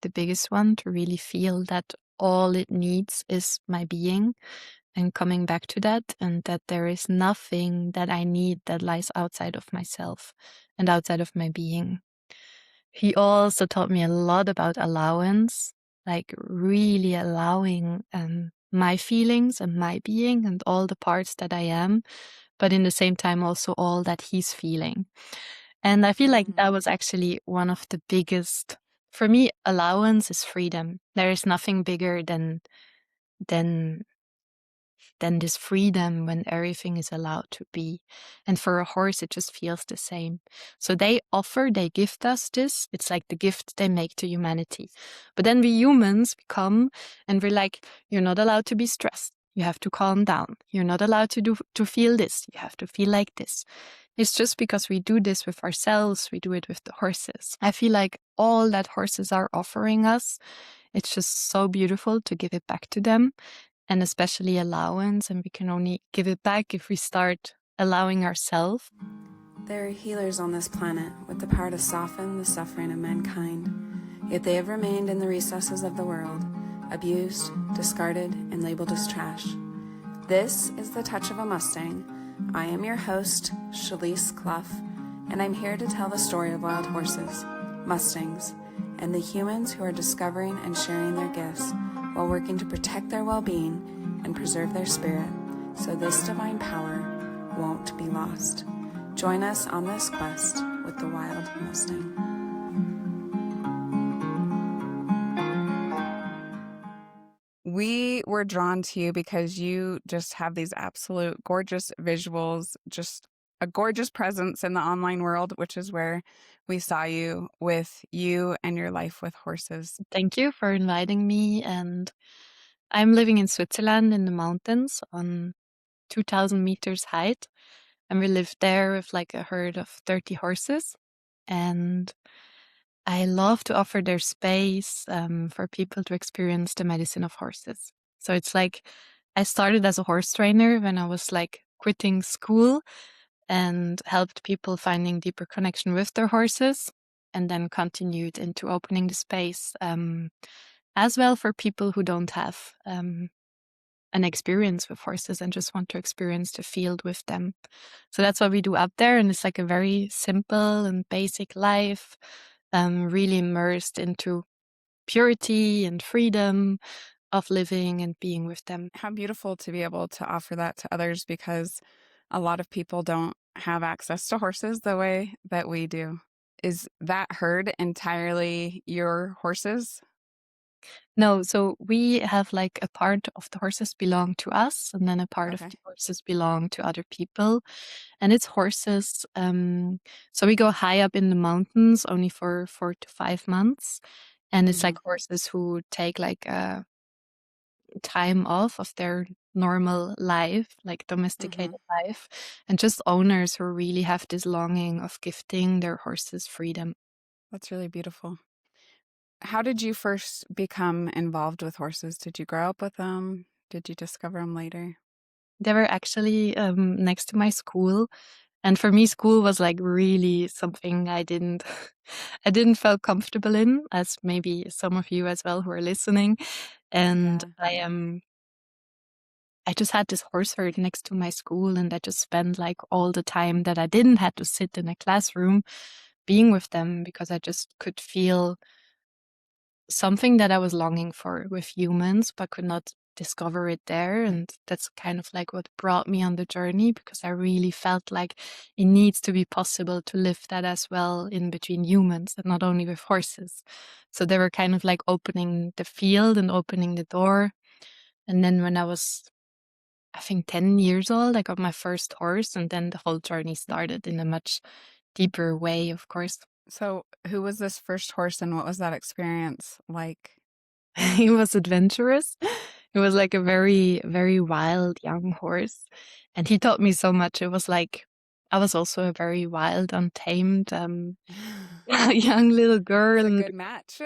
the biggest one, to really feel that all it needs is my being, and coming back to that, and that there is nothing that I need that lies outside of myself and outside of my being. He also taught me a lot about allowance, like really allowing my feelings and my being and all the parts that I am, but in the same time also all that he's feeling. And I feel like that was actually one of the biggest, for me, allowance is freedom. There is nothing bigger than than this freedom when everything is allowed to be. And for a horse, it just feels the same. So they gift us this. It's like the gift they make to humanity. But then we humans, we come and we're like, you're not allowed to be stressed. You have to calm down. You're not allowed to feel this. You have to feel like this. It's just because we do this with ourselves, we do it with the horses. I feel like all that horses are offering us, it's just so beautiful to give it back to them, and especially allowance. And we can only give it back if we start allowing ourselves. There are healers on this planet with the power to soften the suffering of mankind, yet they have remained in the recesses of the world, abused, discarded, and labeled as trash. This is The Touch of a Mustang. I am your host, Shalise Clough, and I'm here to tell the story of wild horses, Mustangs, and the humans who are discovering and sharing their gifts while working to protect their well-being and preserve their spirit, so this divine power won't be lost. Join us on this quest with the wild Mustang. We were drawn to you because you just have these absolute gorgeous visuals, just a gorgeous presence in the online world, which is where we saw you with you and your life with horses. Thank you for inviting me. And I'm living in Switzerland in the mountains on 2,000 meters height. And we live there with like a herd of 30 horses. And I love to offer their space for people to experience the medicine of horses. So it's like I started as a horse trainer when I was like quitting school and helped people finding deeper connection with their horses, and then continued into opening the space as well for people who don't have an experience with horses and just want to experience the field with them. So that's what we do up there. And it's like a very simple and basic life, really immersed into purity and freedom of living and being with them. How beautiful to be able to offer that to others, because a lot of people don't have access to horses the way that we do. Is that herd entirely your horses? No, so we have like a part of the horses belong to us, and then a part of Okay. the horses belong to other people. And it's horses. So we go high up in the mountains only for 4 to 5 months. And it's like horses who take like a time off of their normal life, like domesticated life, and just owners who really have this longing of gifting their horses freedom. That's really beautiful. How did you first become involved with horses? Did you grow up with them? Did you discover them later? They were actually next to my school. And for me, school was like really something I didn't I didn't feel comfortable in, as maybe some of you as well who are listening. And I just had this horse herd next to my school, and I just spent like all the time that I didn't have to sit in a classroom being with them, because I just could feel something that I was longing for with humans, but could not discover it there. And that's kind of like what brought me on the journey, because I really felt like it needs to be possible to live that as well in between humans and not only with horses. So they were kind of like opening the field and opening the door. And then when I was, I think, 10 years old, I got my first horse, and then the whole journey started in a much deeper way, of course. So, who was this first horse and what was that experience like? He was adventurous. He was like a very, very wild young horse. And he taught me so much. It was like I was also a very wild, untamed young little girl. It's a And good match.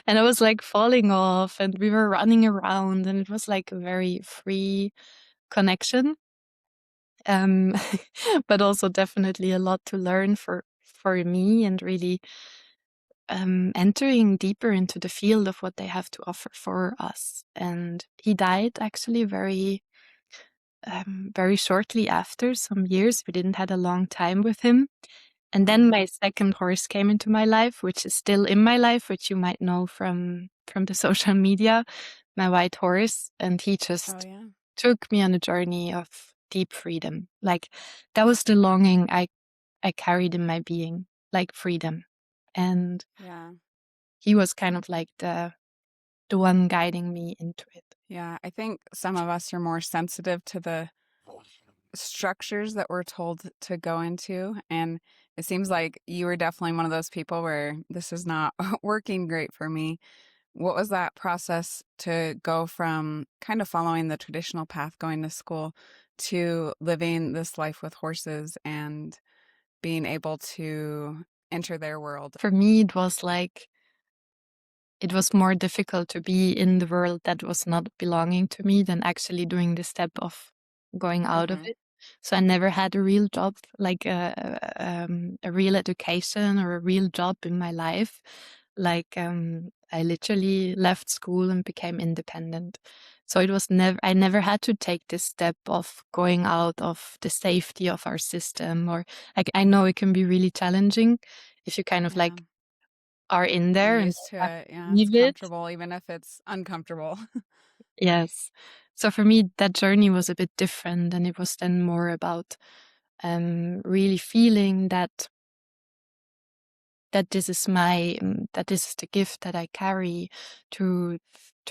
and I was like falling off, and we were running around, and it was like a very free connection. Um, but also definitely a lot to learn for me, and really entering deeper into the field of what they have to offer for us. And he died actually very shortly after, some years. We didn't had a long time with him. And then Mm. my second horse came into my life, which is still in my life, which you might know from the social media, my white horse. And he Oh just yeah. took me on a journey of deep freedom. Like that was the longing I carried in my being, like freedom. And Yeah. he was kind of like the one guiding me into it. Yeah. I think some of us are more sensitive to the structures that we're told to go into. And it seems like you were definitely one of those people where this is not working great for me. What was that process to go from kind of following the traditional path, going to school, to living this life with horses and being able to enter their world? For me, it was more difficult to be in the world that was not belonging to me than actually doing the step of going out of Hmm. it. So I never had a real job, like a real education or a real job in my life. Like I literally left school and became independent. So it was I never had to take this step of going out of the safety of our system. Or like I know it can be really challenging if you kind of Yeah. like are in You're there and used to have it. to Yeah. It's leave it. comfortable, even if it's uncomfortable. Yes. So for me, that journey was a bit different, and it was then more about really feeling that this is that this is the gift that I carry to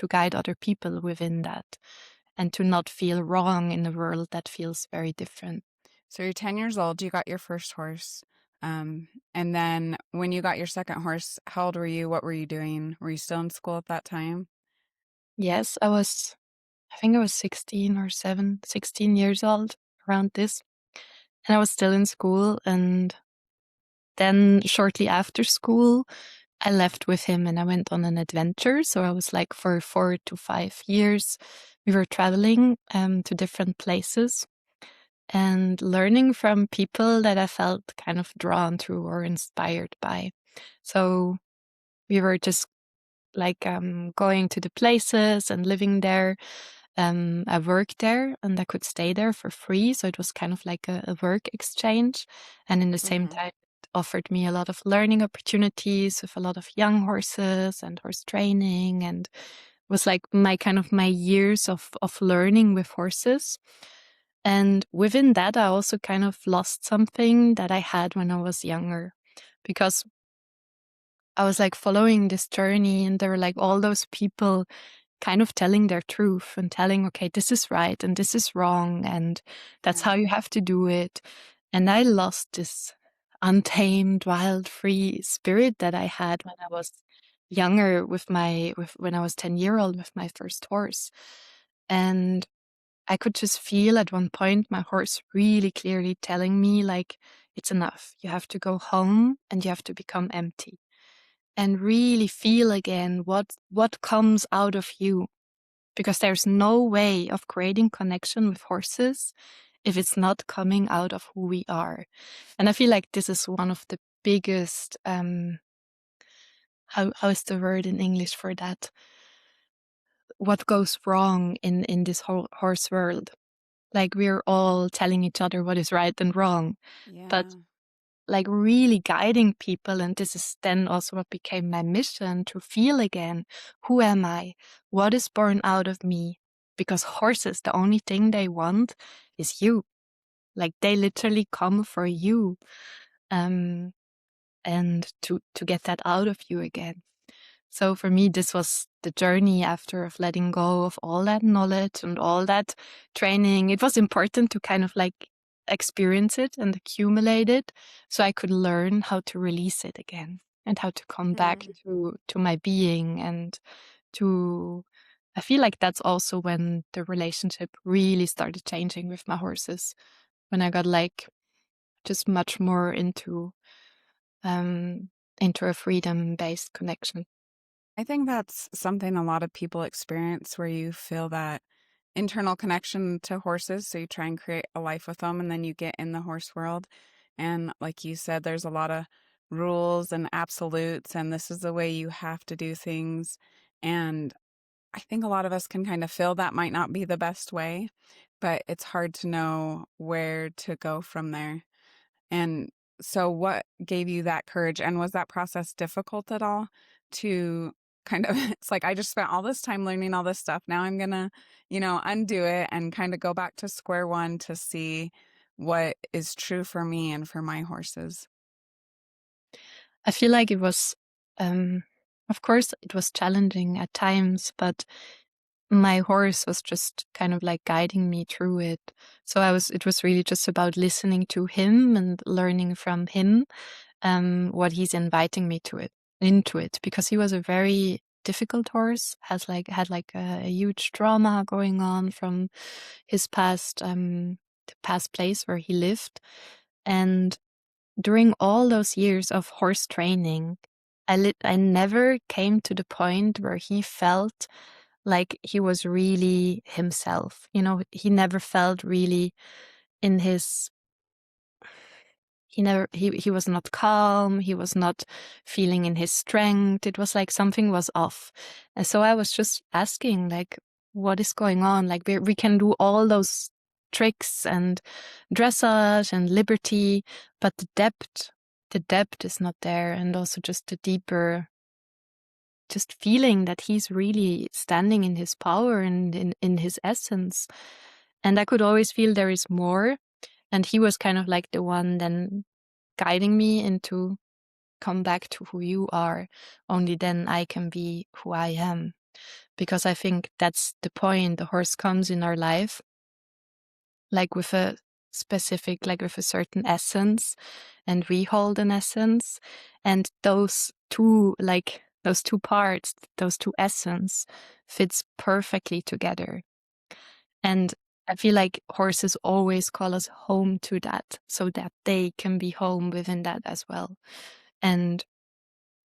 guide other people within that, and to not feel wrong in a world that feels very different. So you're 10 years old, you got your first horse. And then when you got your second horse, how old were you? What were you doing? Were you still in school at that time? Yes, I think I was 16 years old, around this, and I was still in school. And then shortly after school, I left with him and I went on an adventure. So I was like, for 4 to 5 years, we were traveling to different places and learning from people that I felt kind of drawn to or inspired by. So we were just like going to the places and living there. I worked there and I could stay there for free. So it was kind of like a work exchange. And in the same Hmm. time, it offered me a lot of learning opportunities with a lot of young horses and horse training, and was like my years of learning with horses. And within that, I also kind of lost something that I had when I was younger, because I was like following this journey and there were like all those people kind of telling their truth and telling, okay, this is right and this is wrong, and that's Yeah. how you have to do it. And I lost this untamed, wild, free spirit that I had when I was younger with when I was 10-year-old with my first horse. And I could just feel at one point my horse really clearly telling me, like, it's enough. You have to go home and you have to become empty and really feel again what comes out of you, because there's no way of creating connection with horses if it's not coming out of who we are. And I feel like this is one of the biggest how is the word in English for that, what goes wrong in this whole horse world. Like we're all telling each other what is right and wrong, but Yeah. like really guiding people. And this is then also what became my mission, to feel again, who am I? What is born out of me? Because horses, the only thing they want is you. Like they literally come for you. Um, and to get that out of you again. So for me, this was the journey after of letting go of all that knowledge and all that training. It was important to kind of like experience it and accumulate it so I could learn how to release it again and how to come back Hmm. to my being. And to I feel like that's also when the relationship really started changing with my horses, when I got like just much more um into a freedom based connection. I think that's something a lot of people experience where you feel that internal connection to horses. So you try and create a life with them and then you get in the horse world. And like you said, there's a lot of rules and absolutes, and this is the way you have to do things. And I think a lot of us can kind of feel that might not be the best way, but it's hard to know where to go from there. And so, what gave you that courage? And was that process difficult at all to kind of, it's like, I just spent all this time learning all this stuff. Now I'm going to, undo it and kind of go back to square one to see what is true for me and for my horses. I feel like it was, of course, it was challenging at times, but my horse was just kind of like guiding me through it. So it was really just about listening to him and learning from him, what he's inviting me into it, because he was a very difficult horse, had a huge trauma going on from his past, the past place where he lived. And during all those years of horse training, I never came to the point where he felt like he was really himself. He never felt really in his he was not calm, he was not feeling in his strength. It was like something was off. And so I was just asking, like, what is going on? Like, we can do all those tricks and dressage and liberty, but the depth is not there. And also just the deeper, just feeling that he's really standing in his power and in his essence. And I could always feel there is more. And he was kind of like the one then guiding me into, come back to who you are. Only then I can be who I am. Because I think that's the point. The horse comes in our life, like with a specific, like with a certain essence, and we hold an essence. And those two parts, those two essence fits perfectly together. And I feel like horses always call us home to that, so that they can be home within that as well. And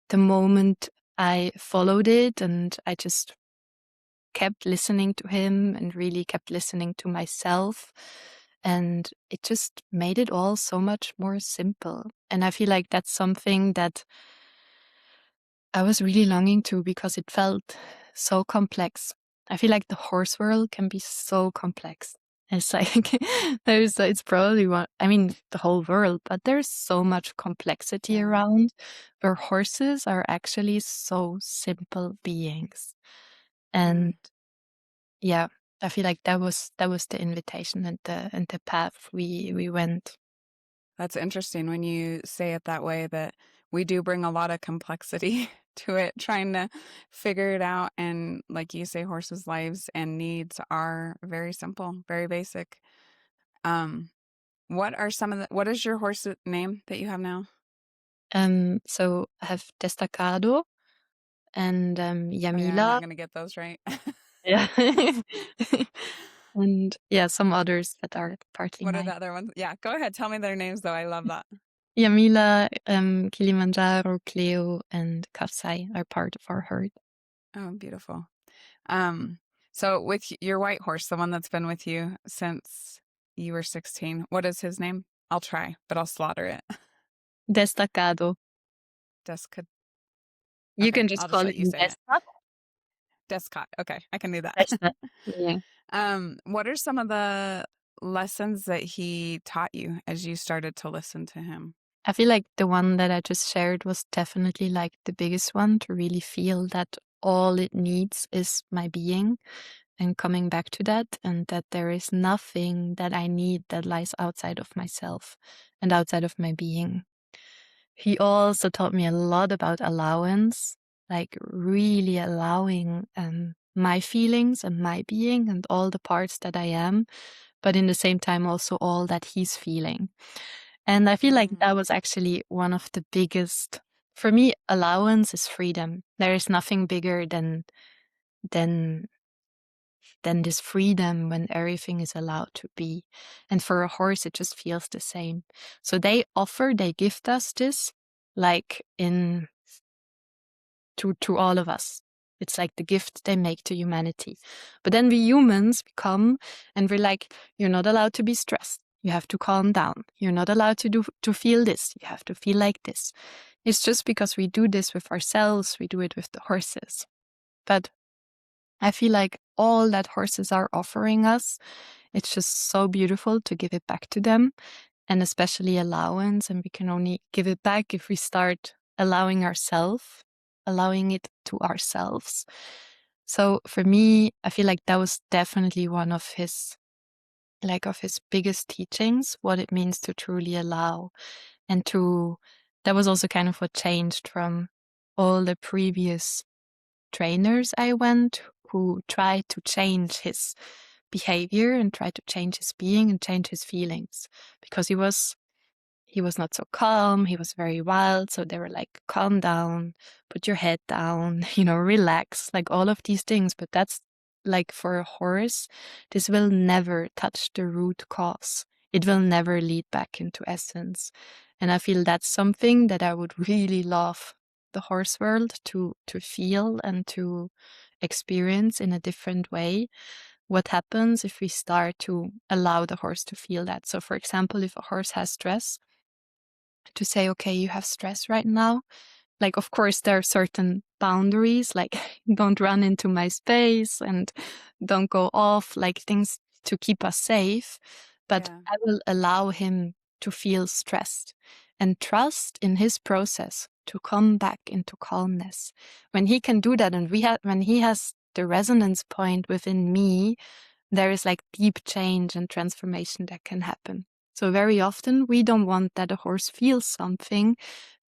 the moment I followed it and I just kept listening to him and really kept listening to myself, and it just made it all so much more simple. And I feel like that's something that I was really longing to, because it felt so complex. I feel like the horse world can be so complex. It's like it's probably the whole world, but there's so much complexity Yeah. around, where horses are actually so simple beings. And yeah, I feel like that was the invitation and the path we went. That's interesting when you say it that way, that we do bring a lot of complexity to it, trying to figure it out. And like you say, horses' lives and needs are very simple, very basic. What is your horse name that you have now? So I have Destacado and Oh yeah, I'm Yamila. not gonna get those right. Yeah. And yeah, some others that are partly What are mine. the other ones? Yeah, go ahead. Tell me their names though. I love that. Yamila, Kilimanjaro, Cleo, and Kafsai are part of our herd. Oh, beautiful. So with your white horse, the one that's been with you since you were 16, what is his name? I'll try, but I'll slaughter it. Destacado. Descot. You Okay, can I'll just just call let you him say it. Descot. Descot. Okay, I can do that. Descot. Yeah. What are some of the lessons that he taught you as you started to listen to him? I feel like the one that I just shared was definitely like the biggest one, to really feel that all it needs is my being, and coming back to that, and that there is nothing that I need that lies outside of myself and outside of my being. He also taught me a lot about allowance, like really allowing my feelings and my being and all the parts that I am, but in the same time also all that he's feeling. And I feel like that was actually one of the biggest, for me, allowance is freedom. There is nothing bigger than this freedom when everything is allowed to be. And for a horse, it just feels the same. So they gift us this, like to all of us. It's like the gift they make to humanity. But then we humans come and we're like, you're not allowed to be stressed. You have to calm down. You're not allowed to feel this. You have to feel like this. It's just because we do this with ourselves, we do it with the horses. But I feel like all that horses are offering us, it's just so beautiful to give it back to them, and especially allowance. And we can only give it back if we start allowing it to ourselves. So for me, I feel like that was definitely one of his biggest teachings, what it means to truly allow. And that was also kind of what changed from all the previous trainers I went who tried to change his behavior and tried to change his being and change his feelings, because he was not so calm. He was very wild. So they were like, calm down, put your head down, relax, like all of these things. But that's like, for a horse, this will never touch the root cause. It will never lead back into essence. And I feel that's something that I would really love the horse world to feel and to experience in a different way. What happens if we start to allow the horse to feel that? So, for example, if a horse has stress, to say, okay, you have stress right now. Like, of course, there are certain boundaries, like don't run into my space and don't go off, like things to keep us safe. But Yeah. I will allow him to feel stressed and trust in his process to come back into calmness. When he can do that, and when he has the resonance point within me, there is like deep change and transformation that can happen. So very often we don't want that a horse feels something,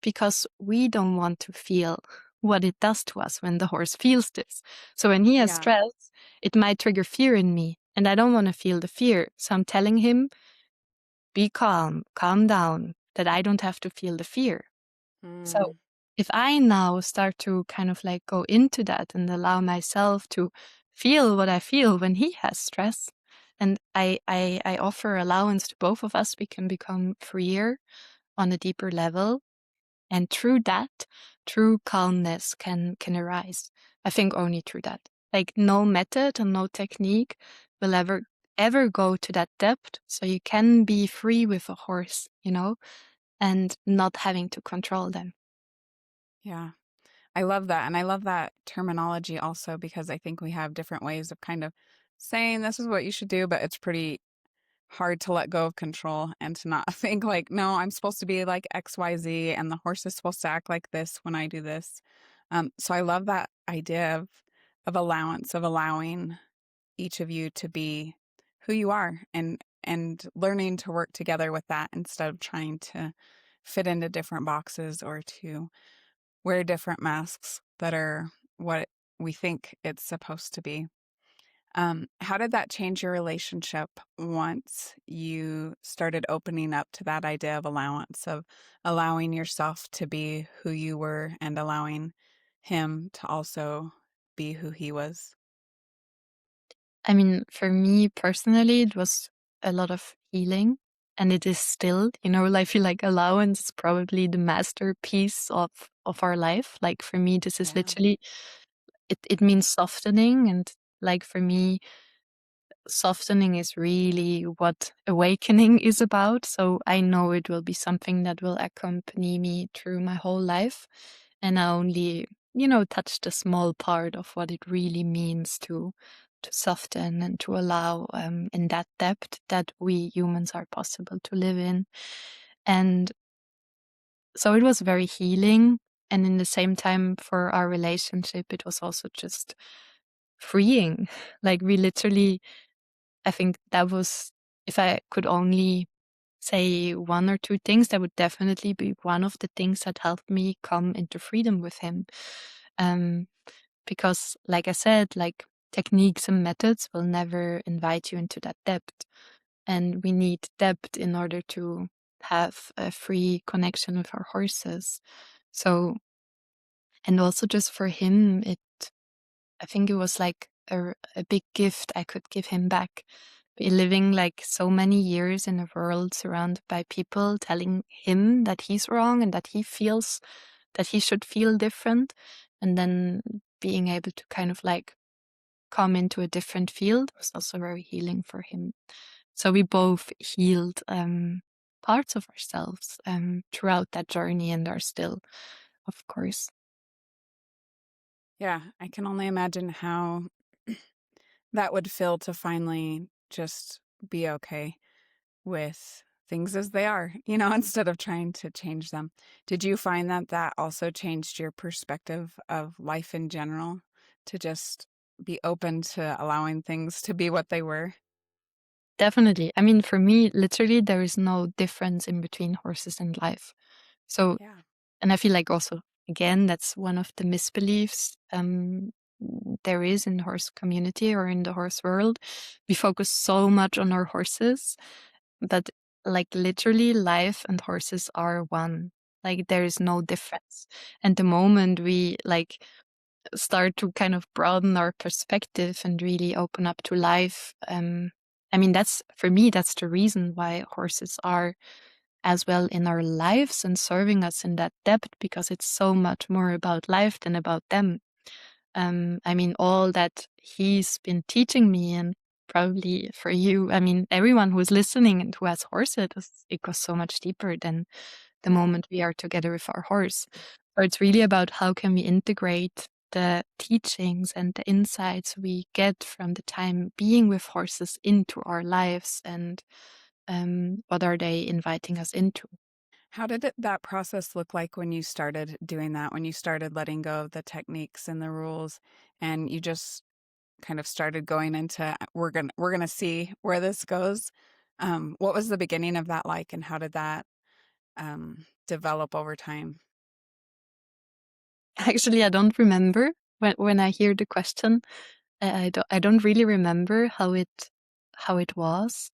because we don't want to feel what it does to us when the horse feels this. So when he has Yeah. stress, it might trigger fear in me, and I don't want to feel the fear. So I'm telling him, be calm down, that I don't have to feel the fear. So Mm. if I now start to kind of like go into that and allow myself to feel what I feel when he has stress, and I offer allowance to both of us, we can become freer on a deeper level. And through that, true calmness can arise. I think only through that. Like, no method and no technique will ever go to that depth. So you can be free with a horse, and not having to control them. Yeah. I love that. And I love that terminology also, because I think we have different ways of kind of saying this is what you should do, but it's pretty hard to let go of control and to not think like, no, I'm supposed to be like XYZ and the horse is supposed to act like this when I do this. So I love that idea of allowance, of allowing each of you to be who you are, and learning to work together with that instead of trying to fit into different boxes or to wear different masks that are what we think it's supposed to be. How did that change your relationship once you started opening up to that idea of allowance, of allowing yourself to be who you were and allowing him to also be who he was? I mean, for me personally, it was a lot of healing, and it is still, I feel like allowance is probably the masterpiece of our life. Like, for me, this is Yeah. literally, it means softening. And like, for me, softening is really what awakening is about. So I know it will be something that will accompany me through my whole life. And I only, touched a small part of what it really means to soften and to allow, in that depth that we humans are possible to live in. And so it was very healing. And in the same time, for our relationship, it was also just freeing. Like, we literally, I think that was, if I could only say one or two things, that would definitely be one of the things that helped me come into freedom with him. Um, because, like I said, like, techniques and methods will never invite you into that depth. And we need depth in order to have a free connection with our horses. So, and also just for him, I think it was like a big gift I could give him back. Living like so many years in a world surrounded by people telling him that he's wrong and that he feels that he should feel different, and then being able to kind of like come into a different field was also very healing for him. So we both healed parts of ourselves throughout that journey and are still, of course. Yeah, I can only imagine how that would feel to finally just be okay with things as they are, instead of trying to change them. Did you find that that also changed your perspective of life in general to just be open to allowing things to be what they were? Definitely. I mean, for me, literally, there is no difference in between horses and life. So, Yeah. and I feel like also, again, that's one of the misbeliefs there is in the horse community or in the horse world. We focus so much on our horses, but like literally, life and horses are one. Like there is no difference. And the moment we like start to kind of broaden our perspective and really open up to life, I mean, that's for me, that's the reason why horses are as well in our lives and serving us in that depth, because it's so much more about life than about them. I mean, all that he's been teaching me, and probably for you, I mean, everyone who is listening and who has horses, it goes so much deeper than the Yeah. moment we are together with our horse. So it's really about how can we integrate the teachings and the insights we get from the time being with horses into our lives, and what are they inviting us into? How did that process look like when you started doing that, when you started letting go of the techniques and the rules and you just kind of started going into we're gonna see where this goes? What was the beginning of that like, and how did that develop over time? Actually, I don't remember when I hear the question. I don't really remember how it was.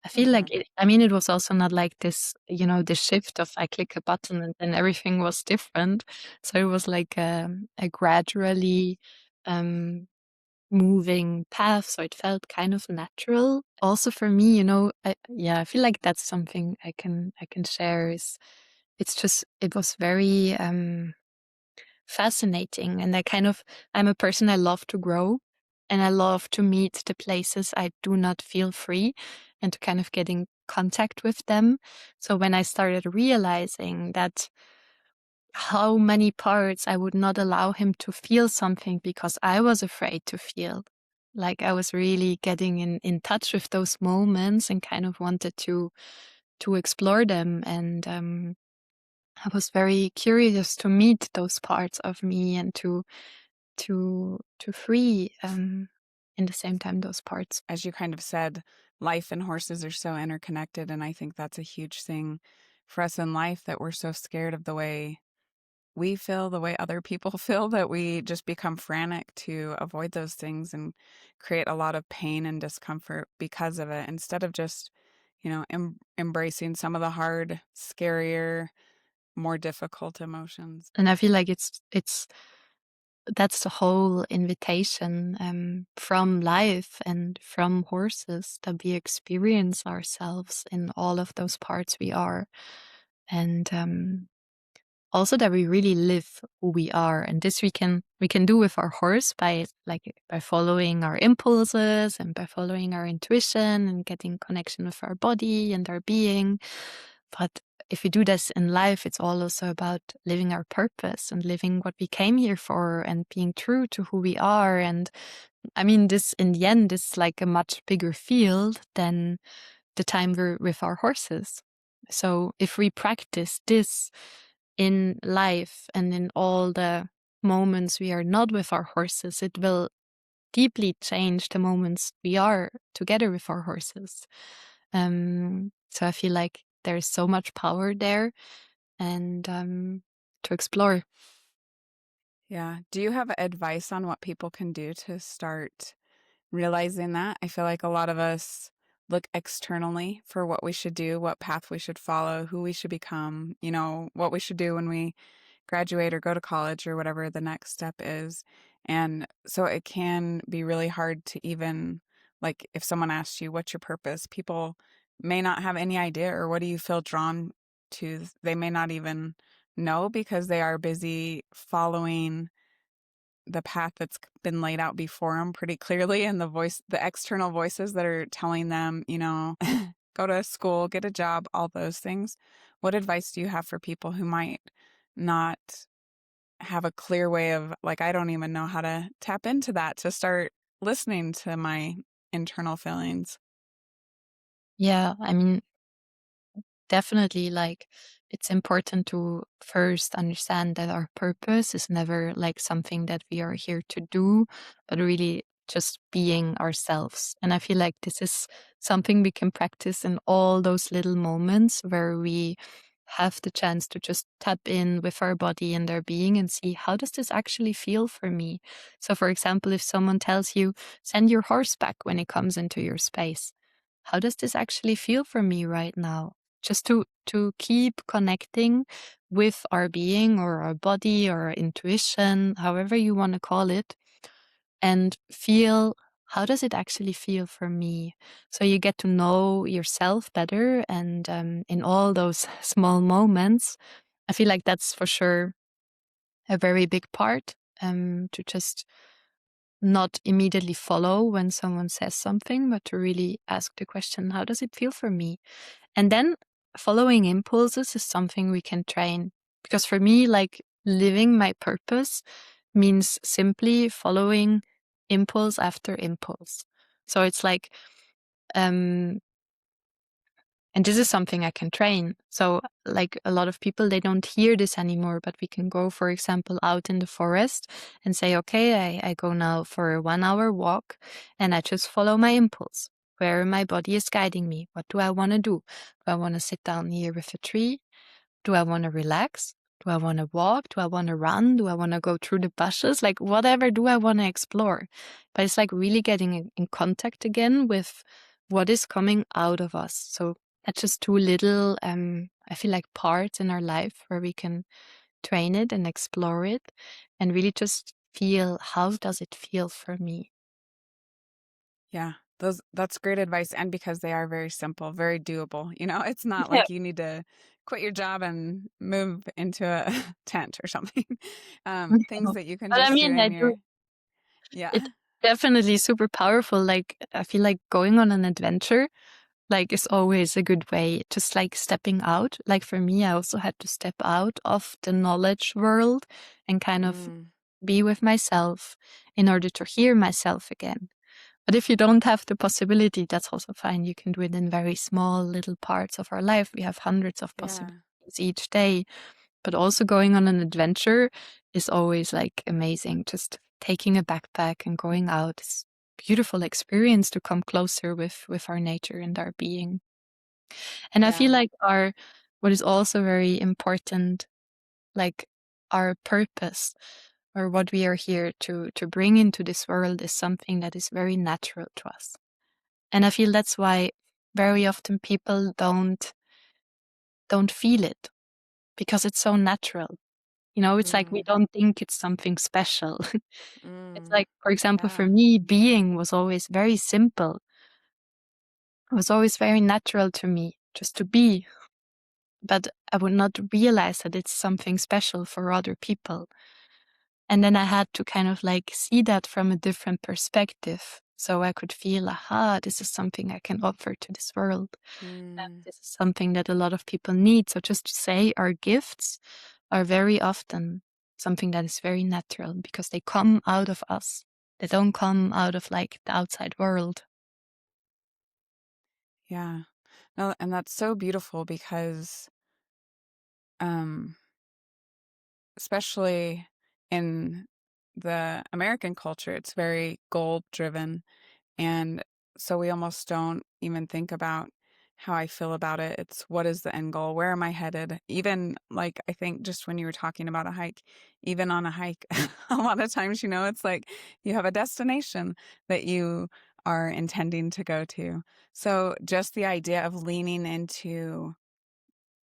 I feel like Okay. I mean, it was also not like this, the shift of I click a button and then everything was different. So it was like a gradually um, moving path. So it felt kind of natural. Also for me, I feel like that's something I can share. Is it's just it was very fascinating, and I'm a person, I love to grow, and I love to meet the places I do not feel free, and to kind of get in contact with them. So when I started realizing that how many parts I would not allow him to feel something because I was afraid to feel, like I was really getting in touch with those moments and kind of wanted to explore them. And I was very curious to meet those parts of me and to free in the same time those parts. As you kind of said, life and horses are so interconnected, and I think that's a huge thing for us in life, that we're so scared of the way we feel, the way other people feel, that we just become frantic to avoid those things and create a lot of pain and discomfort because of it, instead of just, embracing some of the hard, scarier, more difficult emotions. And I feel like it's that's the whole invitation from life and from horses, that we experience ourselves in all of those parts we are, and also that we really live who we are. And this we can do with our horse by following our impulses and by following our intuition and getting connection with our body and our being. But if we do this in life, it's all also about living our purpose and living what we came here for and being true to who we are. And I mean, this in the end is like a much bigger field than the time we're with our horses. So if we practice this in life and in all the moments we are not with our horses, it will deeply change the moments we are together with our horses. So I feel like there's so much power there, and to explore. Yeah. Do you have advice on what people can do to start realizing that? I feel like a lot of us look externally for what we should do, what path we should follow, who we should become, what we should do when we graduate or go to college or whatever the next step is. And so it can be really hard to even, like, if someone asks you, what's your purpose? People may not have any idea, or what do you feel drawn to? They may not even know because they are busy following the path that's been laid out before them pretty clearly, and the external voices that are telling them, go to school, get a job, all those things. What advice do you have for people who might not have a clear way of, like, I don't even know how to tap into that to start listening to my internal feelings? Yeah, I mean, definitely, like, it's important to first understand that our purpose is never like something that we are here to do, but really just being ourselves. And I feel like this is something we can practice in all those little moments where we have the chance to just tap in with our body and our being and see, how does this actually feel for me? So, for example, if someone tells you, send your horse back when it comes into your space, how does this actually feel for me right now? Just to keep connecting with our being or our body or our intuition, however you want to call it, and feel, how does it actually feel for me? So you get to know yourself better, and in all those small moments, I feel like that's for sure a very big part, to just not immediately follow when someone says something, but to really ask the question, how does it feel for me? And then following impulses is something we can train. Because for me, like, living my purpose means simply following impulse after impulse. So it's like, um, and this is something I can train. So, like, a lot of people, they don't hear this anymore, but we can go, for example, out in the forest and say, okay, I go now for a 1 hour walk and I just follow my impulse, where my body is guiding me. What do I want to do? Do I want to sit down here with a tree? Do I want to relax? Do I want to walk? Do I want to run? Do I want to go through the bushes? Like, whatever do I want to explore? But it's like really getting in contact again with what is coming out of us. So that's just two little, I feel like, parts in our life where we can train it and explore it and really just feel, how does it feel for me? Yeah, that's great advice, and because they are very simple, very doable. It's not Yeah. like you need to quit your job and move into a tent or something. Things No. that you can But I just do mean, I in do. your yeah. It's definitely super powerful. Like, I feel like going on an adventure, like, is always a good way, just like stepping out. Like, for me, I also had to step out of the knowledge world and kind of Mm, be with myself in order to hear myself again. But if you don't have the possibility, that's also fine. You can do it in very small little parts of our life. We have hundreds of possibilities yeah, each day. But also going on an adventure is always like amazing. Just taking a backpack and going out is beautiful experience to come closer with our nature and our being. And I feel yeah. like our, what is also very important, like, our purpose, or what we are here to bring into this world, is something that is very natural to us. And I feel that's why very often people don't feel it, because it's so natural. It's like we Mm, don't think it's something special. It's mm, like, for example, for yeah, me, being was always very simple. It was always very natural to me just to be, but I would not realize that it's something special for other people. And then I had to kind of like see that from a different perspective. So I could feel, aha, this is something I can offer to this world. And mm, this is something that a lot of people need. So just to say, our gifts are very often something that is very natural because they come out of us. They don't come out of like the outside world. yeah. No, and that's so beautiful because, um, especially in the American culture, it's very goal driven. And so we almost don't even think about how I feel about it. It's what is the end goal? Where am I headed? Even like, I think just when you were talking about a hike, even on a hike, a lot of times, it's like you have a destination that you are intending to go to. So just the idea of leaning into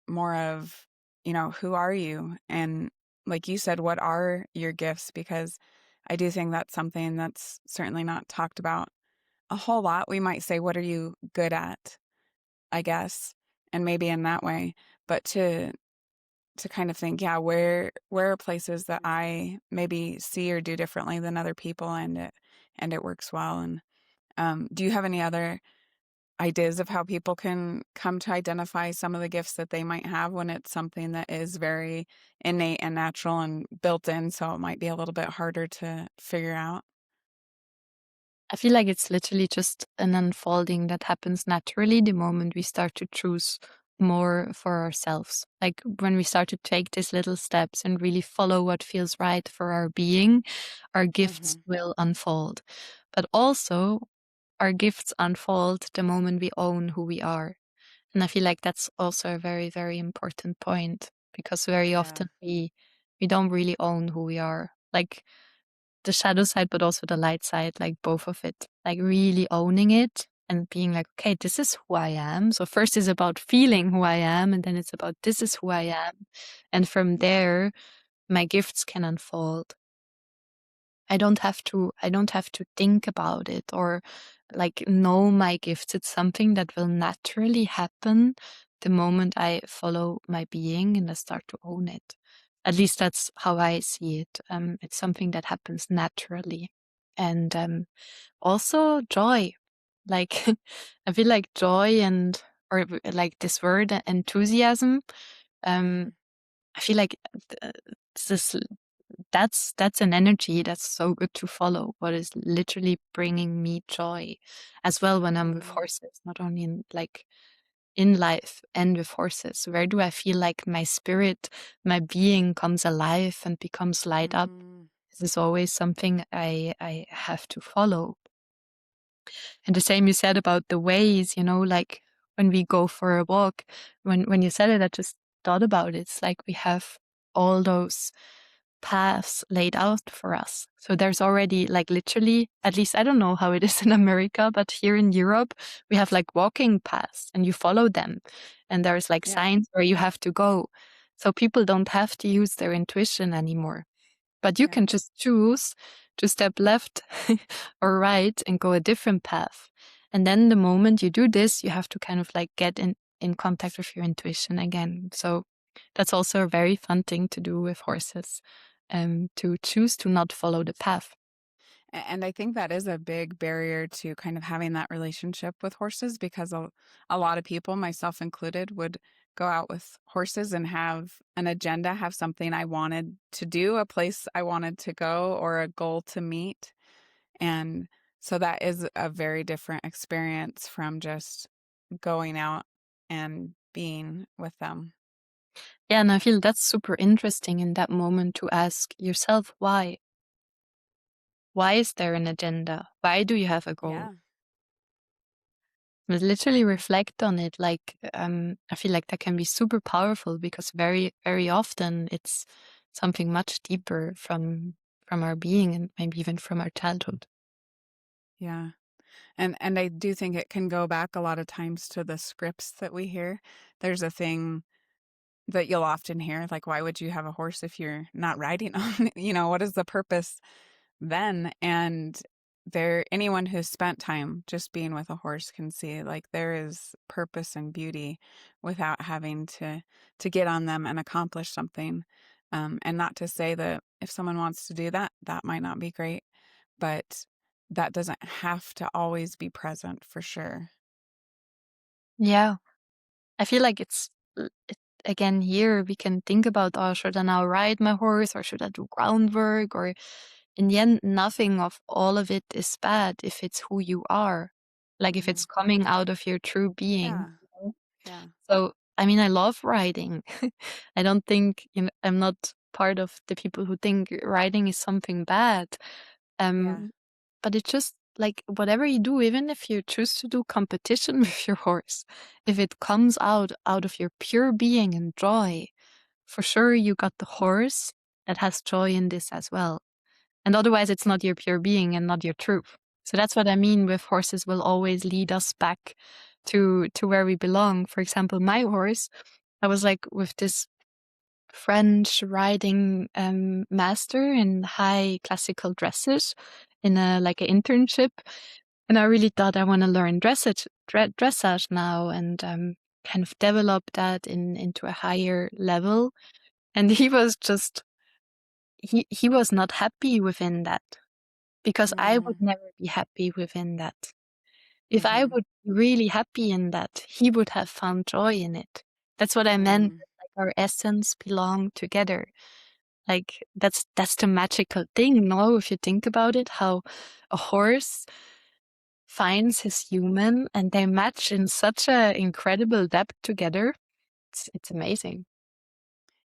more of, who are you? And like you said, what are your gifts? Because I do think that's something that's certainly not talked about a whole lot. We might say, what are you good at? I guess. And maybe in that way. But to kind of think, yeah, where are places that I maybe see or do differently than other people, and it works well. And do you have any other ideas of how people can come to identify some of the gifts that they might have when it's something that is very innate and natural and built in, so it might be a little bit harder to figure out? I feel like it's literally just an unfolding that happens naturally the moment we start to choose more for ourselves. Like when we start to take these little steps and really follow what feels right for our being, our gifts Mhm. will unfold. But also, our gifts unfold the moment we own who we are. And I feel like that's also a very, very important point because very Yeah. often we don't really own who we are. Like the shadow side, but also the light side, like both of it, like really owning it and being like, okay, this is who I am. So first is about feeling who I am, and then it's about this is who I am. And from there, my gifts can unfold. I don't have to think about it or like know my gifts. It's something that will naturally happen the moment I follow my being and I start to own it. At least that's how I see it. It's something that happens naturally. And also joy. Like I feel like joy and or like this word enthusiasm. Um, Mhm. I feel like uh, this that's an energy that's so good to follow. What is literally bringing me joy, as well when I'm with Mhm. horses, not only in like in life and with horses. Where do I feel like my spirit, my being comes alive and becomes light up? Mhm. This is always something I have to follow. And the same you said about the ways, like when we go for a walk, when you said it, I just thought about it. It's like we have all those paths laid out for us. So there's already like literally, at least I don't know how it is in America, but here in Europe, we have like walking paths and you follow them. And there's like Yeah. signs where you have to go. So people don't have to use their intuition anymore. But you Yeah. can just choose to step left or right and go a different path. And then the moment you do this, you have to kind of like get in contact with your intuition again. So that's also a very fun thing to do with horses, to choose to not follow the path. And I think that is a big barrier to kind of having that relationship with horses because a lot of people, myself included, would go out with horses and have an agenda, have something I wanted to do, a place I wanted to go, or a goal to meet. And so that is a very different experience from just going out and being with them. Yeah, and I feel that's super interesting in that moment to ask yourself why. Why is there an agenda? Why do you have a goal? Yeah. But literally reflect on it. Like, I feel like that can be super powerful because very, very often it's something much deeper from our being and maybe even from our childhood. Yeah. And I do think it can go back a lot of times to the scripts that we hear. There's a thing that you'll often hear, like, "Why would you have a horse if you're not riding on it?" What is the purpose then? And anyone who's spent time just being with a horse can see, like, there is purpose and beauty without having to get on them and accomplish something. And not to say that if someone wants to do that, that might not be great, but that doesn't have to always be present for sure. Yeah, I feel like again here we can think about, oh, should I now ride my horse or should I do groundwork? Or in the end, nothing of all of it is bad if it's who you are, like if it's Mhm. coming out of your true being. Yeah, yeah. So, I mean, I love writing. I don't think, I'm not part of the people who think writing is something bad. Yeah. Um, but it's just like whatever you do, even if you choose to do competition with your horse, if it comes out of your pure being and joy, for sure you got the horse that has joy in this as well. And otherwise, it's not your pure being and not your truth. So that's what I mean with horses will always lead us back to where we belong. For example, my horse, I was like with this French riding master in high classical dressage in a like an internship, and I really thought I want to learn dressage now and kind of develop that into a higher level. And he was just he was not happy within that because I would Mm. never be happy within that. If I Mm-hmm. would be really happy in that, he would have found joy in it. That's what I meant, Mm. like our essence belong together. Like that's the magical thing, no? If you think about it, how a horse finds his human and they match in such a incredible depth together. It's amazing.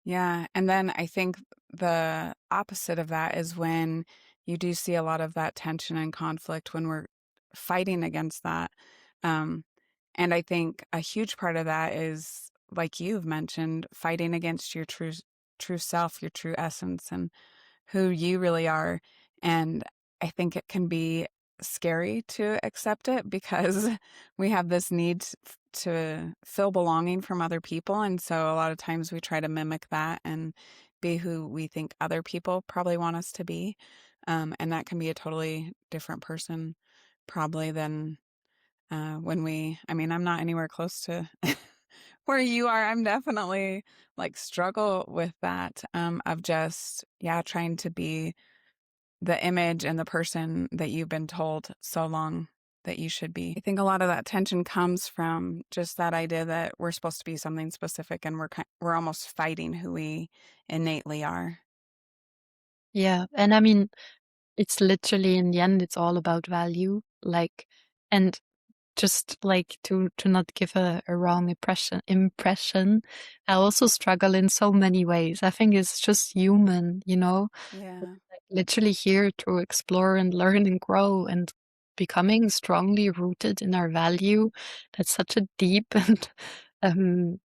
Yeah. And then I think the opposite of that is when you do see a lot of that tension and conflict when we're fighting against that. Um, and I think a huge part of that is, like you've mentioned, fighting against your true self, your true essence, and who you really are. And I think it can be scary to accept it because we have this need to feel belonging from other people. And so a lot of times we try to mimic that and be who we think other people probably want us to be. And that can be a totally different person, probably, than I mean, I'm not anywhere close to where you are. I'm definitely like struggle with that of just, yeah, trying to be the image and the person that you've been told so long that you should be. I think a lot of that tension comes from just that idea that we're supposed to be something specific and we're almost fighting who we innately are. Yeah. And I mean, it's literally in the end, it's all about value. Like, and just like to not give a wrong impression, I also struggle in so many ways. I think it's just human, you know, Yeah. like literally here to explore and learn and grow and becoming strongly rooted in our value. That's such a deep and um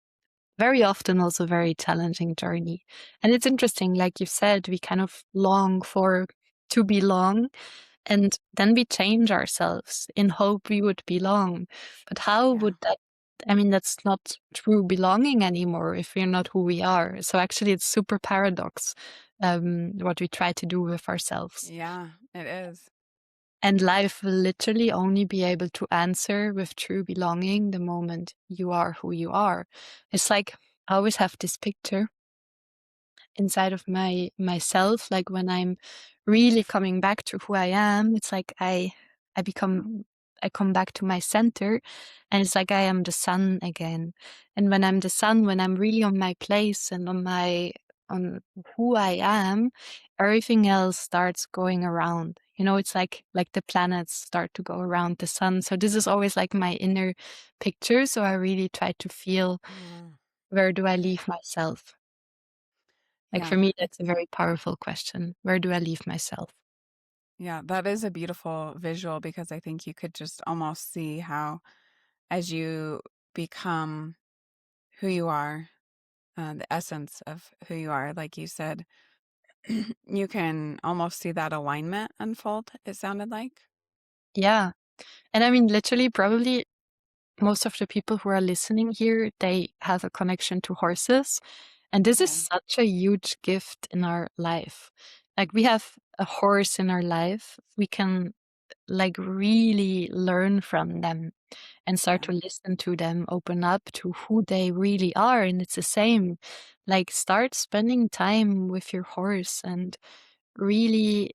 very often also very challenging journey. And it's interesting, like you said, we kind of long for to belong and then we change ourselves in hope we would belong. But how Yeah. would that, I mean, that's not true belonging anymore if we're not who we are. So actually, it's super paradox, what we try to do with ourselves. Yeah, it is. And life will literally only be able to answer with true belonging the moment you are who you are. It's like I always have this picture inside of myself, like when I'm really coming back to who I am, it's like I come back to my center, and it's like I am the sun again. And when I'm the sun, when I'm really on my place and on who I am, everything else starts going around. You know, it's like the planets start to go around the sun. So this is always like my inner picture. So I really try to feel, Mm. where do I leave myself? Like for Yeah. me, that's a very powerful question. Where do I leave myself? Yeah, that is a beautiful visual because I think you could just almost see how, as you become who you are, the essence of who you are, like you said, you can almost see that alignment unfold, it sounded like. Yeah. And I mean, literally, probably most of the people who are listening here, they have a connection to horses. And this is Yeah. such a huge gift in our life. Like we have a horse in our life. We can like really learn from them and start Yeah. to listen to them, open up to who they really are. And it's the same. Like start spending time with your horse and really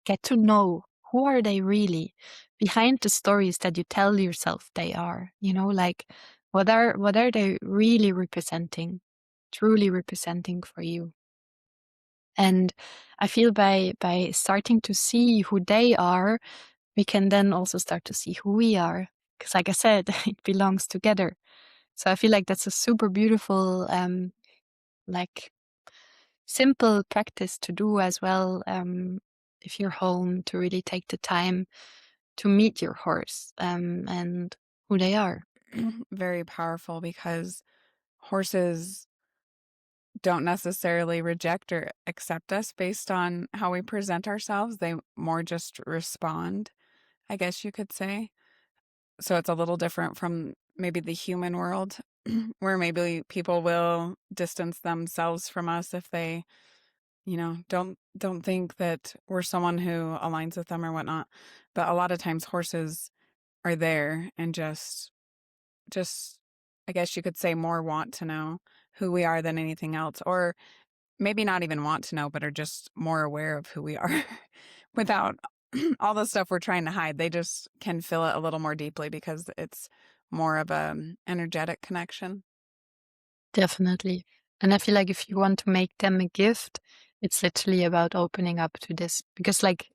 get to know who are they really behind the stories that you tell yourself they are, you know, like what are they really representing, truly representing for you. And I feel by starting to see who they are, we can then also start to see who we are, because like I said, it belongs together. So I feel like that's a super beautiful like simple practice to do as well, if you're home, to really take the time to meet your horse, and who they are. Very powerful because horses don't necessarily reject or accept us based on how we present ourselves. They more just respond, I guess you could say. So it's a little different from maybe the human world where maybe people will distance themselves from us if they, don't think that we're someone who aligns with them or whatnot. But a lot of times horses are there and just I guess you could say more want to know who we are than anything else, or maybe not even want to know, but are just more aware of who we are without all the stuff we're trying to hide. They just can feel it a little more deeply because it's more of a energetic connection. Definitely. And I feel like if you want to make them a gift, it's literally about opening up to this. Because like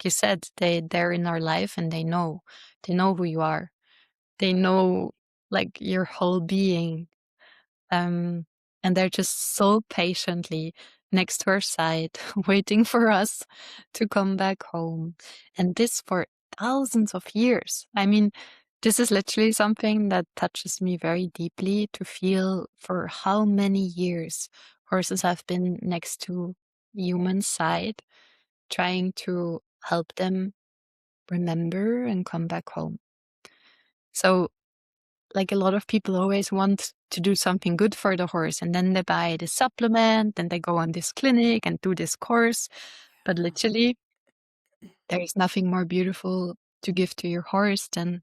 you said, they're in our life and they know who you are. They know like your whole being. Um, and they're just so patiently next to our side, waiting for us to come back home. And this for thousands of years. I mean, this is literally something that touches me very deeply to feel for how many years horses have been next to humans' side, trying to help them remember and come back home. So like a lot of people always want to do something good for the horse, and then they buy this supplement and they go on this clinic and do this course. But literally, there is nothing more beautiful to give to your horse than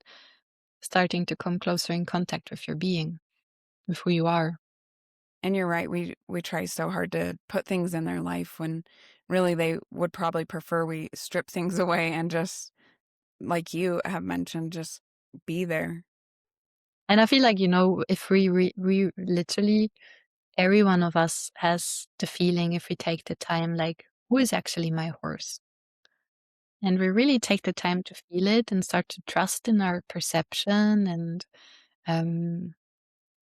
starting to come closer in contact with your being, with who you are. And you're right. We try so hard to put things in their life when really they would probably prefer we strip things away and just, like you have mentioned, just be there. And I feel like, if we literally, every one of us has the feeling, if we take the time, like, who is actually my horse? And we really take the time to feel it and start to trust in our perception. And um,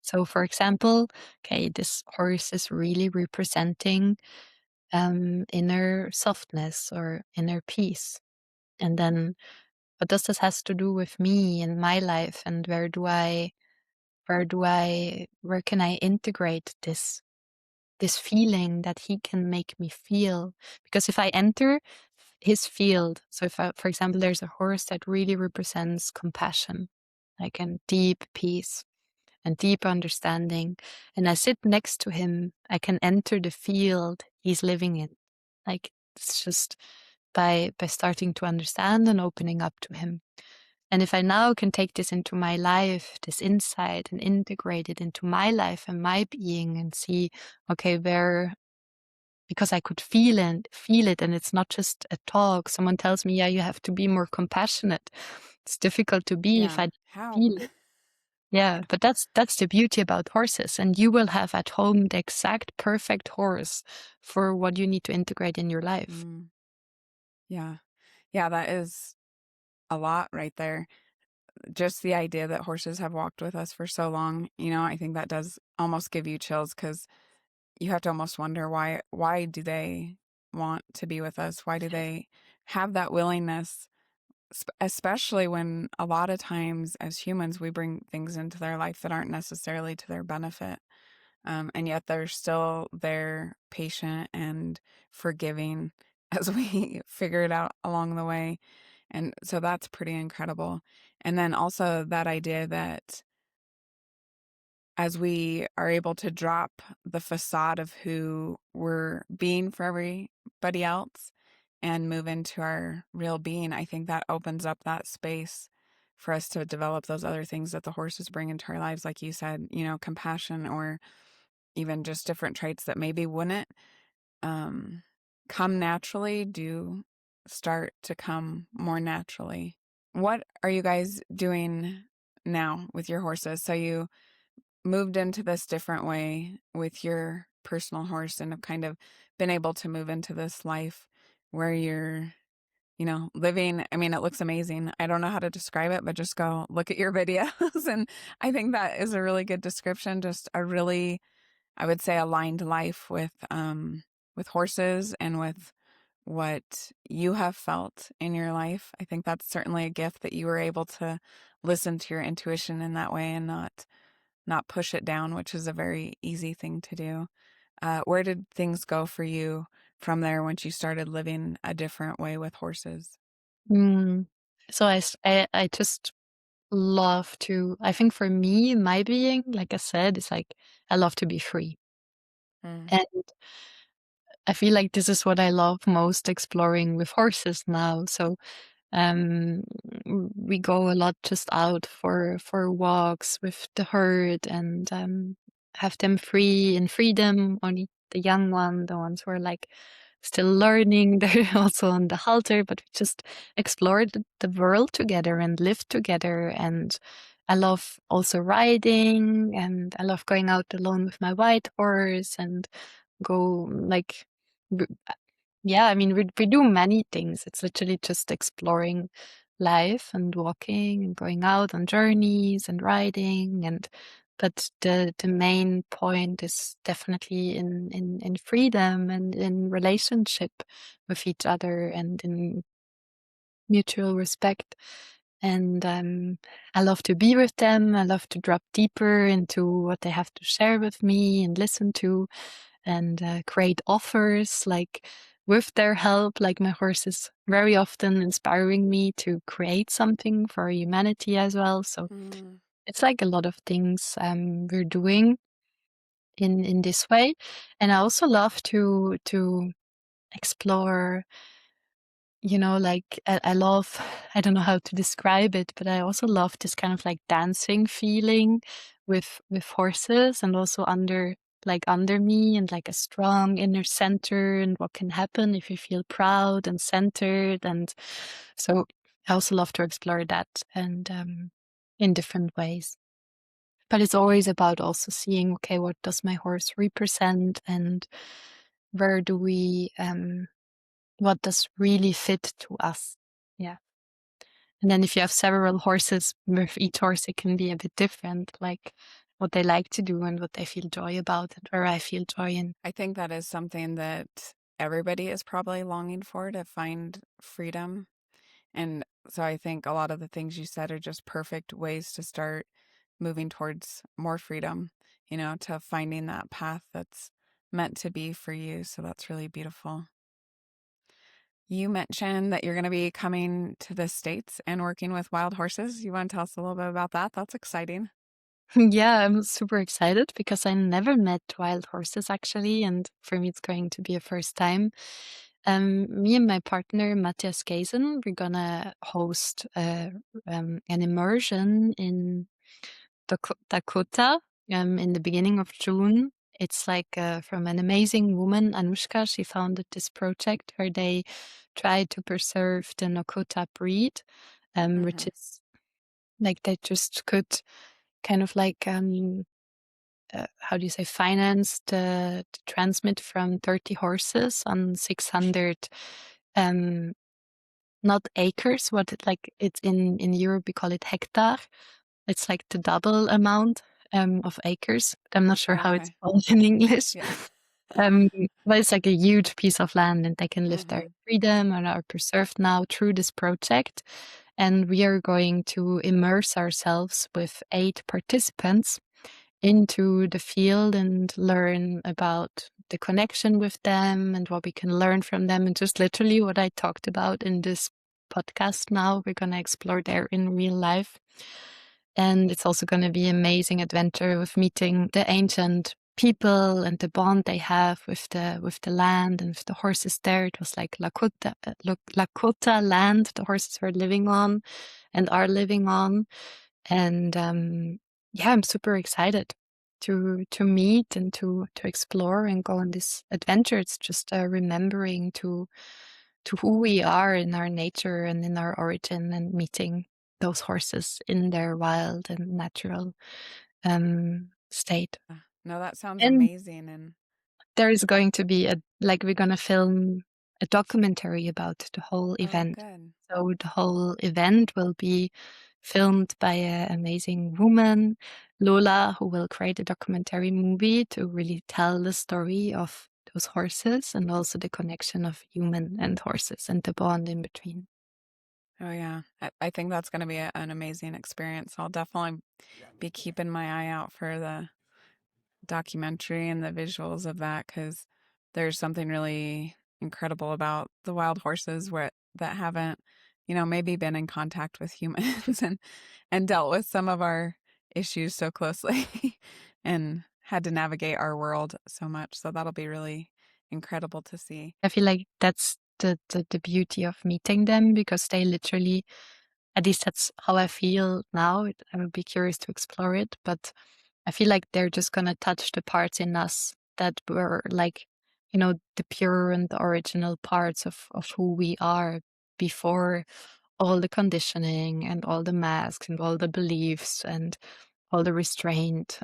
so, for example, okay, this horse is really representing inner softness or inner peace. And then, what does this has to do with me and my life? And where can I integrate this feeling that he can make me feel? Because if I enter his field, so if for example, there's a horse that really represents compassion, like a deep peace and deep understanding, and I sit next to him, I can enter the field he's living in. Like, it's just by starting to understand and opening up to him. And if I now can take this into my life, this insight, and integrate it into my life and my being and see, okay, because I could feel it, and it's not just a talk. Someone tells me, yeah, you have to be more compassionate. It's difficult to be if Yeah. I don't How? feel it. Yeah, but that's the beauty about horses, and you will have at home the exact perfect horse for what you need to integrate in your life. Mm, yeah. Yeah, that is a lot right there. Just the idea that horses have walked with us for so long, I think that does almost give you chills because you have to almost wonder why do they want to be with us? Why do they have that willingness? Especially when a lot of times as humans, we bring things into their life that aren't necessarily to their benefit. And yet they're still there, patient and forgiving as we figure it out along the way. And so that's pretty incredible. And then also that idea that as we are able to drop the facade of who we're being for everybody else and move into our real being, I think that opens up that space for us to develop those other things that the horses bring into our lives. Like you said, compassion or even just different traits that maybe wouldn't um, come naturally do start to come more naturally. What are you guys doing now with your horses? So you moved into this different way with your personal horse and have kind of been able to move into this life where you're, living. I mean, it looks amazing. I don't know how to describe it, but just go look at your videos. And I think that is a really good description. Just a really, I would say, aligned life with horses and with what you have felt in your life. I think that's certainly a gift that you were able to listen to your intuition in that way and not push it down, which is a very easy thing to do. Where did things go for you from there once you started living a different way with horses? Mm. So I just love to, I think for me, my being, like I said, is like, I love to be free. Mm. And I feel like this is what I love most exploring with horses now. So um, we go a lot just out for walks with the herd and have them free in freedom. Only the young one, the ones who are like still learning. They're also on the halter, but we just explored the world together and lived together. And I love also riding, and I love going out alone with my white horse and go like, yeah, I mean, we do many things. It's literally just exploring life and walking and going out on journeys and riding. And but the main point is definitely in freedom and in relationship with each other and in mutual respect. And I love to be with them. I love to drop deeper into what they have to share with me and listen to, and create offers like with their help. Like my horse is very often inspiring me to create something for humanity as well. So it's like a lot of things we're doing in this way. And I also love to explore, like I love, I don't know how to describe it, but I also love this kind of like dancing feeling with horses, and also under me, and like a strong inner center, and what can happen if you feel proud and centered. And so I also love to explore that, and in different ways. But it's always about also seeing, okay, what does my horse represent, and where do we what does really fit to us. Yeah. And then if you have several horses, with each horse it can be a bit different, like what they like to do and what they feel joy about, and where I feel joy in. I think that is something that everybody is probably longing for, to find freedom. And so I think a lot of the things you said are just perfect ways to start moving towards more freedom, to finding that path that's meant to be for you. So that's really beautiful. You mentioned that you're going to be coming to the States and working with wild horses. You want to tell us a little bit about that? That's exciting. Yeah, I'm super excited because I never met wild horses actually, and for me it's going to be a first time. Me and my partner Matthias Geisen, we're gonna host an immersion in Dakota in the beginning of June. It's like from an amazing woman, Anushka. She founded this project where they try to preserve the Nakota breed, which is like they just could kind of like how do you say, finance the transmit from 30 horses on 600 not acres, it's in Europe we call it hectare. It's like the double amount of acres. I'm not sure how it's Okay. called in English. Yeah. But it's like a huge piece of land, and they can live there in freedom and are preserved now through this project. And we are going to immerse ourselves with 8 participants into the field and learn about the connection with them and what we can learn from them, and just literally what I talked about in this podcast now, we're going to explore there in real life. And it's also going to be an amazing adventure with meeting the ancient people and the bond they have with the land and with the horses there. It was like Lakota land the horses were living on and are living on. And yeah, I'm super excited to meet and to explore and go on this adventure. It's just remembering to who we are in our nature and in our origin, and meeting those horses in their wild and natural state. No, that sounds And amazing. And there is going to be we're going to film a documentary about the whole event. good. So the whole event will be filmed by an amazing woman, Lola, who will create a documentary movie to really tell the story of those horses, and also the connection of human and horses and the bond in between. Oh, yeah. I think that's going to be an amazing experience. I'll definitely be keeping my eye out for the documentary and the visuals of that, because there's something really incredible about the wild horses that haven't, maybe been in contact with humans and dealt with some of our issues so closely and had to navigate our world so much. So that'll be really incredible to see. I feel like that's the beauty of meeting them, because they literally, at least that's how I feel now. I would be curious to explore it, but I feel like they're just gonna touch the parts in us that were like the pure and the original parts of who we are before all the conditioning and all the masks and all the beliefs and all the restraint.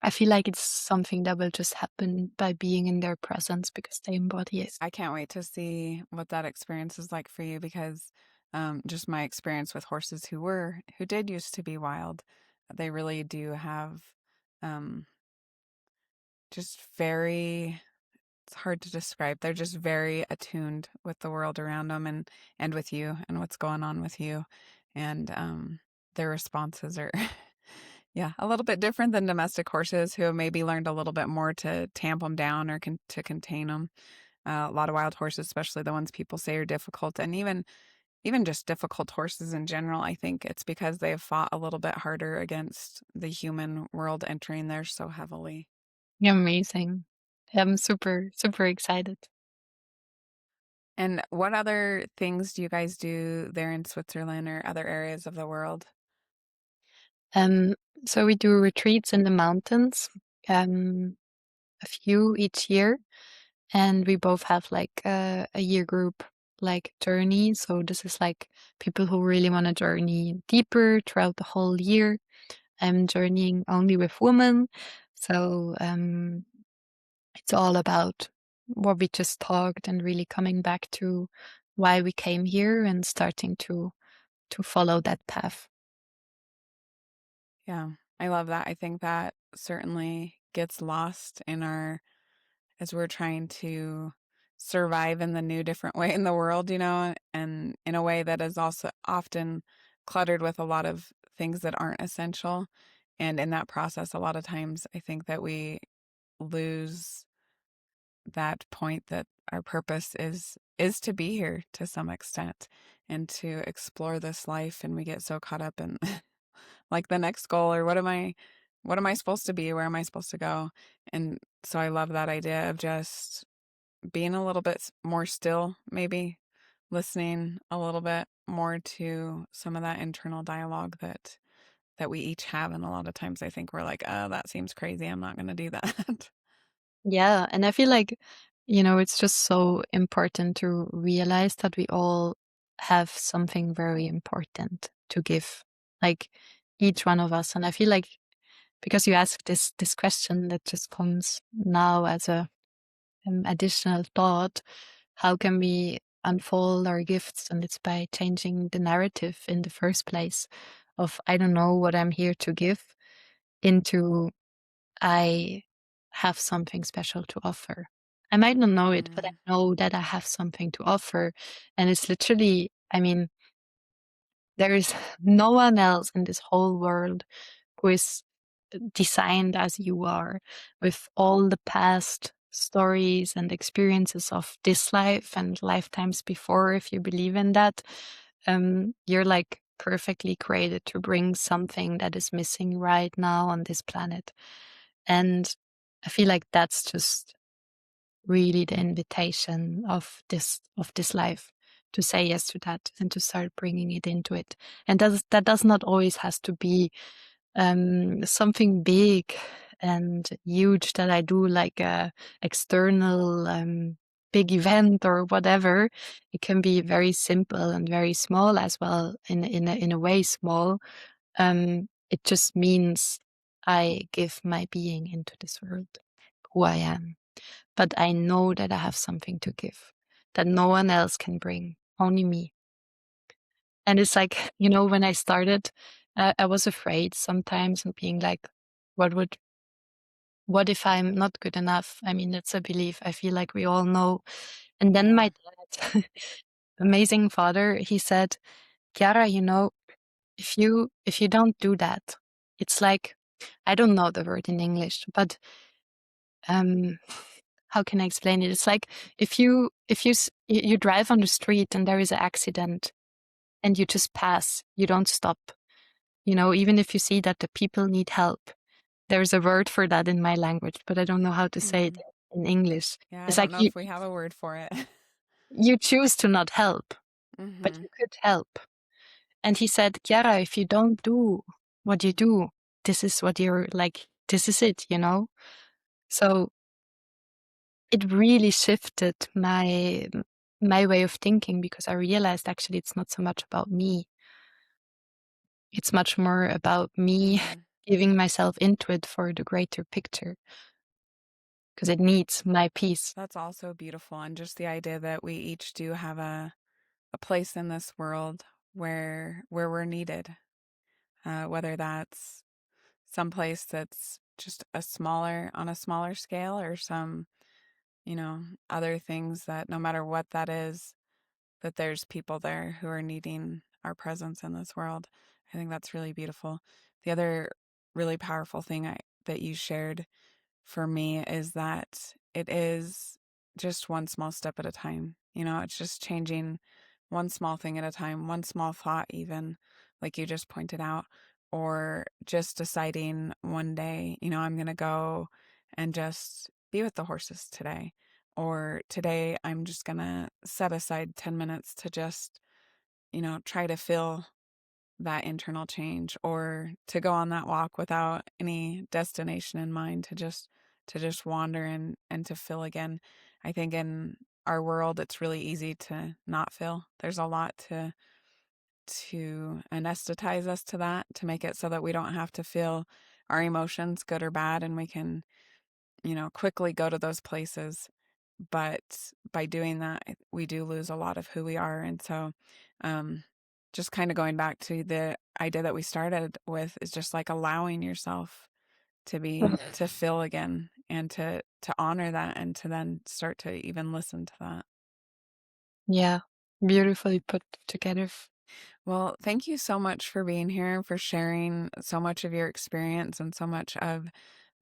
I feel like it's something that will just happen by being in their presence because they embody it. I can't wait to see what that experience is like for you because just my experience with horses who did used to be wild, they really do have um, just very, it's hard to describe. They're just very attuned with the world around them and with you and what's going on with you. And their responses are, yeah, a little bit different than domestic horses who have maybe learned a little bit more to tamp them down or to contain them. A lot of wild horses, especially the ones people say are difficult, and even just difficult horses in general, I think it's because they have fought a little bit harder against the human world entering there so heavily. Amazing. I'm super, super excited. And what other things do you guys do there in Switzerland or other areas of the world? Um, so we do retreats in the mountains, a few each year, and we both have like a year group like journey. So this is like people who really want to journey deeper throughout the whole year. I'm journeying only with women, so it's all about what we just talked and really coming back to why we came here and starting to follow that path. Yeah, I love that. I think that certainly gets lost in as we're trying to survive in the new different way in the world, and in a way that is also often cluttered with a lot of things that aren't essential. And in that process, a lot of times I think that we lose that point that our purpose is to be here to some extent and to explore this life, and we get so caught up in like the next goal or what am I supposed to be, where am I supposed to go. And so I love that idea of just being a little bit more still, maybe listening a little bit more to some of that internal dialogue that we each have. And a lot of times I think we're like, oh, that seems crazy, I'm not going to do that. Yeah, and I feel like, it's just so important to realize that we all have something very important to give, like each one of us. And I feel like because you asked this question that just comes now as a additional thought, how can we unfold our gifts? And it's by changing the narrative in the first place of I don't know what I'm here to give into I have something special to offer. I might not know it, but I Mm, know that I have something to offer. And it's literally, I mean, there is no one else in this whole world who is designed as you are, with all the past stories and experiences of this life and lifetimes before, if you believe in that. You're like perfectly created to bring something that is missing right now on this planet. And I feel like that's just really the invitation of this life, to say yes to that and to start bringing it into it. And that does not always has to be something big and huge that I do, like a external big event or whatever. It can be very simple and very small as well, in a way small. It just means I give my being into this world, who I am. But I know that I have something to give that no one else can bring, only me. And it's like, when I started, I was afraid sometimes of being like, what would, what if I'm not good enough? I mean, that's a belief I feel like we all know. And then yeah. my dad, amazing father, he said, Chiara, if you don't do that, it's like, I don't know the word in English, but um, how can I explain it? It's like if you drive on the street and there is an accident and you just pass, you don't stop. Even if you see that the people need help, there's a word for that in my language, but I don't know how to say it Mm, in English. yeah, I It's don't like know you if we have a word for it. you choose to not help, but Hmm. you could help. And he said, Chiara, if you don't do what you do, this is what you're like, this is it. So it really shifted my way of thinking, because I realized actually it's not so much about me. It's much more about me Mm, giving myself into it for the greater picture, because it needs my peace. that's also beautiful. And just the idea that we each do have a place in this world where we're needed, whether that's some place that's just on a smaller scale, or some, other things that no matter what that is, that there's people there who are needing our presence in this world. I think that's really beautiful. The other really powerful thing that you shared for me is that it is just one small step at a time. It's just changing one small thing at a time, one small thought, even like you just pointed out, or just deciding one day, I'm going to go and just be with the horses today. Or today, I'm just going to set aside 10 minutes to just, try to feel that internal change, or to go on that walk without any destination in mind, to just wander and to feel again. I think in our world it's really easy to not feel. There's a lot to anesthetize us to that, to make it so that we don't have to feel our emotions, good or bad, and we can, quickly go to those places. But by doing that, we do lose a lot of who we are. And so, um, just kind of going back to the idea that we started with, is just like allowing yourself to feel again, and to honor that, and to then start to even listen to that. Yeah, beautifully put together. Well, thank you so much for being here and for sharing so much of your experience and so much of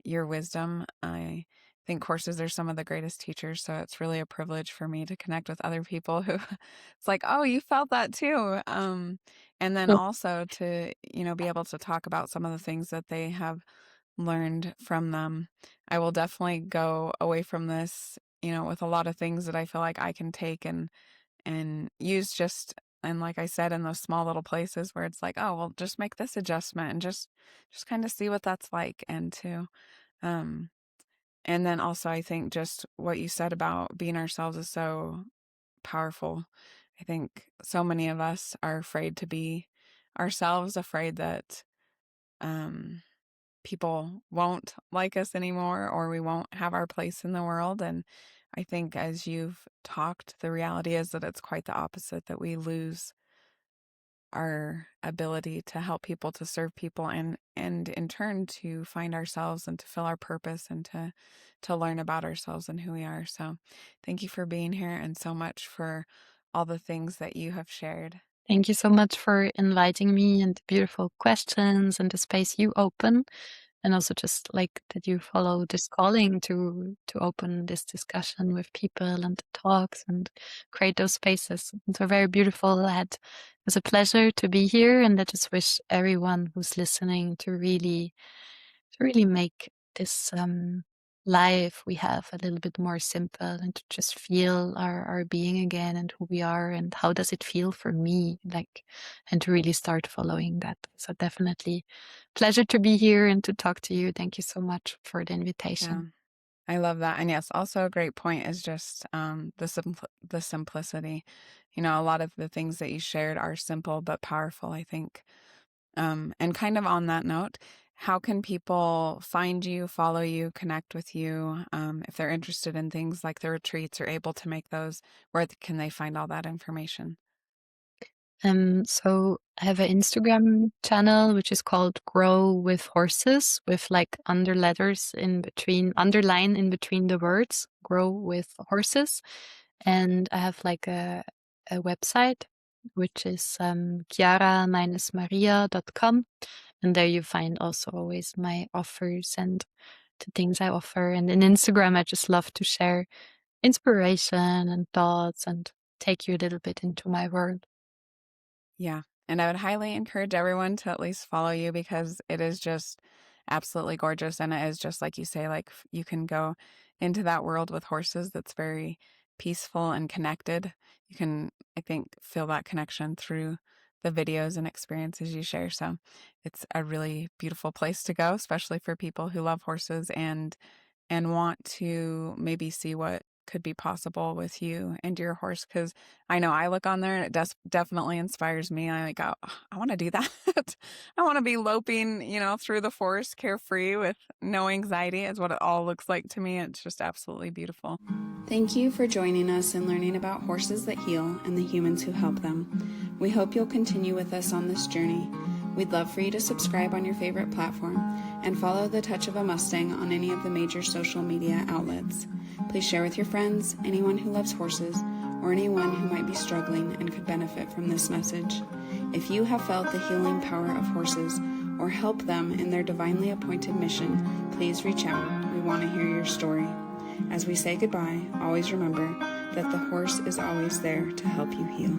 your wisdom. I think courses are some of the greatest teachers, so it's really a privilege for me to connect with other people who it's like, oh, you felt that too. And then also to, be able to talk about some of the things that they have learned from them. I will definitely go away from this, with a lot of things that I feel like I can take and use, just, and like I said, in those small little places where it's like, oh, well, just make this adjustment, and just kind of see what that's like. And to um and then also, I think just what you said about being ourselves is so powerful. I think so many of us are afraid to be ourselves, afraid that um people won't like us anymore, or we won't have our place in the world. And I think, as you've talked, the reality is that it's quite the opposite, that we lose our ability to help people, to serve people, and in turn to find ourselves and to fill our purpose, and to learn about ourselves and who we are. So thank you for being here, and so much for all the things that you have shared. Thank you so much for inviting me, and the beautiful questions and the space you open, and also just like that you follow this calling to open this discussion with people and talks and create those spaces. So very beautiful. It was a pleasure to be here, and I just wish everyone who's listening to really make this life we have a little bit more simple, and to just feel our being again, and who we are, and how does it feel for me, like, and to really start following that. So definitely pleasure to be here and to talk to you. Thank you so much for the Yeah. invitation. I love that. And yes, also a great point is just the simplicity. A lot of the things that you shared are simple but powerful, I think. And kind of on that note, how can people find you, follow you, connect with you, if they're interested in things like the retreats, or able to make those? Where can they find all that information? So I have an Instagram channel which is called Grow with Horses, with like underline in between the words, Grow with Horses. And I have like a website which is chiara-maria.com. And there you find also always my offers and the things I offer. And in Instagram, I just love to share inspiration and thoughts and take you a little bit into my world. Yeah. And I would highly encourage everyone to at least follow you, because it is just absolutely gorgeous. And it is just like you say, like, you can go into that world with horses that's very peaceful and connected. You can, I think, feel that connection through the videos and experiences you share. So it's a really beautiful place to go, especially for people who love horses and and want to maybe see what could be possible with you and your horse. Because I know I look on there and it definitely inspires me. I go, I want to do that. I want to be loping, through the forest carefree with no anxiety is what it all looks like to me. It's just absolutely beautiful. Thank you for joining us and learning about horses that heal and the humans who help them. We hope you'll continue with us on this journey. We'd love for you to subscribe on your favorite platform and follow The Touch of a Mustang on any of the major social media outlets. Please share with your friends, anyone who loves horses, or anyone who might be struggling and could benefit from this message. If you have felt the healing power of horses or help them in their divinely appointed mission, please reach out. We want to hear your story. As we say goodbye, always remember that the horse is always there to help you heal.